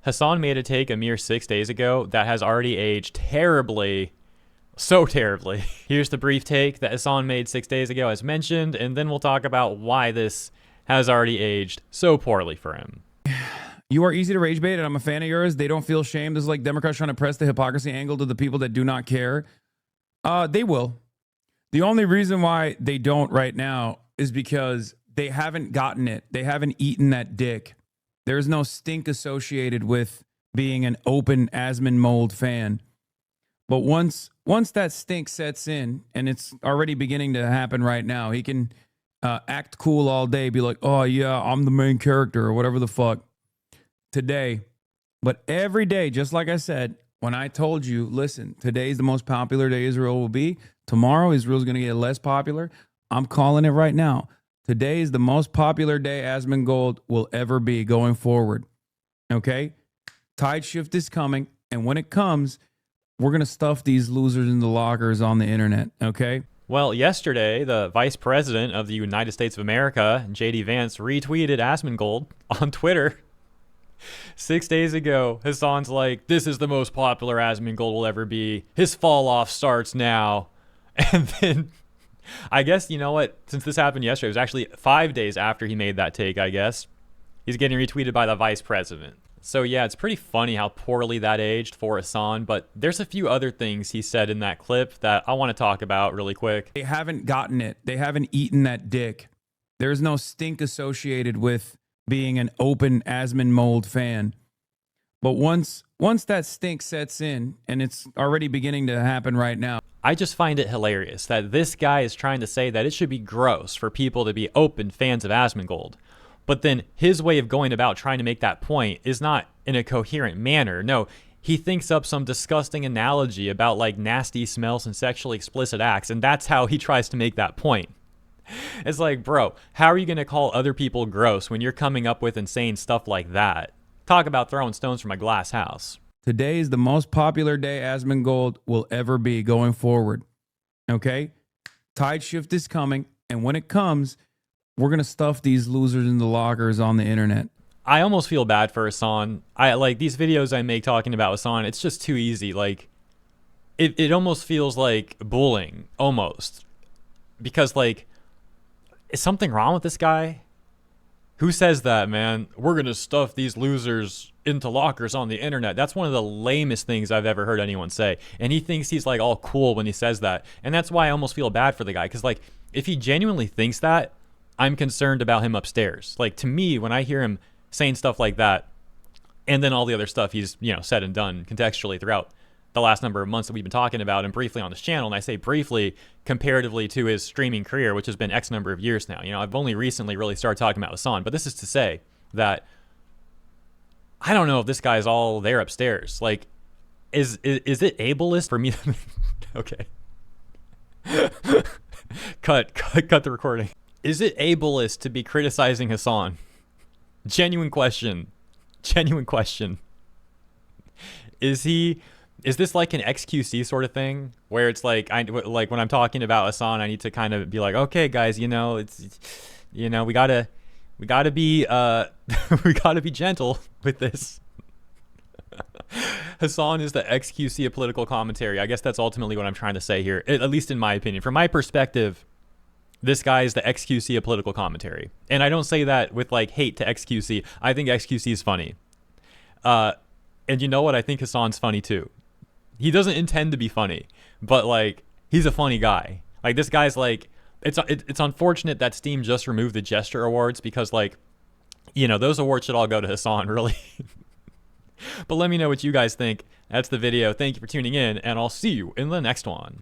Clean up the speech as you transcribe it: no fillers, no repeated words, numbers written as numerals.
Hasan made a take a mere 6 days ago that has already aged terribly. So terribly. Here's the brief take that Hasan made 6 days ago as mentioned, and then we'll talk about why this has already aged so poorly for him. You are easy to rage bait, and I'm a fan of yours. They don't feel shame. This is like Democrats trying to press the hypocrisy angle to the people that do not care. They will. The only reason why they don't right now is because they haven't gotten it. They haven't eaten that dick. There's no stink associated with being an open Asmognold fan. But once that stink sets in, and it's already beginning to happen right now, he can act cool all day, be like, oh yeah, I'm the main character or whatever the fuck today. But every day, just like I said, when I told you, listen, today's the most popular day Israel will be. Tomorrow, Israel's going to get less popular. I'm calling it right now. Today is the most popular day Asmongold will ever be going forward. Okay? Tide shift is coming. And when it comes, we're going to stuff these losers in the lockers on the internet. Okay? Well, yesterday, the Vice President of the United States of America, J.D. Vance, retweeted Asmongold on Twitter. 6 days ago, Hasan's like, this is the most popular Asmongold will ever be. His fall off starts now. And then, I guess, you know what? Since this happened yesterday, it was actually 5 days after he made that take, I guess. He's getting retweeted by the Vice President. So yeah, it's pretty funny how poorly that aged for Hasan, but there's a few other things he said in that clip that I want to talk about really quick. They haven't gotten it. They haven't eaten that dick. There's no stink associated with being an open Asmongold fan. But once that stink sets in, and it's already beginning to happen right now, I just find it hilarious that this guy is trying to say that it should be gross for people to be open fans of Asmongold. But then his way of going about trying to make that point is not in a coherent manner. No, he thinks up some disgusting analogy about like nasty smells and sexually explicit acts, and that's how he tries to make that point. It's like, bro, how are you going to call other people gross when you're coming up with insane stuff like that? Talk about throwing stones from a glass house. today is the most popular day Asmongold will ever be going forward. Okay? Tide shift is coming, and when it comes, we're going to stuff these losers in the lockers on the internet. I almost feel bad for Hasan. I like these videos I make talking about Hasan. It's just too easy. Like, it almost feels like bullying, almost. Because, like, is something wrong with this guy? Who says that, man? We're going to stuff these losers into lockers on the internet. That's one of the lamest things I've ever heard anyone say. And he thinks he's, like, all cool when he says that. And that's why I almost feel bad for the guy. Because, like, if he genuinely thinks that, I'm concerned about him upstairs. Like, to me, when I hear him saying stuff like that, and then all the other stuff he's, you know, said and done contextually throughout the last number of months that we've been talking about and briefly on this channel, and I say briefly comparatively to his streaming career, which has been X number of years now. You know, I've only recently really started talking about Hasan, but this is to say that I don't know if this guy's all there upstairs. Like, is it ableist for me? Okay. cut the recording. Is it ableist to be criticizing Hasan? Genuine question. Is this like an XQC sort of thing where it's like like when I'm talking about Hasan, I need to kind of be like, okay, guys, you know, it's, you know, we gotta be we gotta be gentle with this. Hasan is the XQC of political commentary. I guess that's ultimately what I'm trying to say here, at least in my opinion. From my perspective, this guy is the XQC of political commentary. And I don't say that with like hate to XQC. I think XQC is funny. And you know what? I think Hasan's funny too. He doesn't intend to be funny, but like, he's a funny guy. Like, this guy's like, it's unfortunate that Steam just removed the Gesture Awards because, like, you know, those awards should all go to Hasan, really. But let me know what you guys think. That's the video. Thank you for tuning in, and I'll see you in the next one.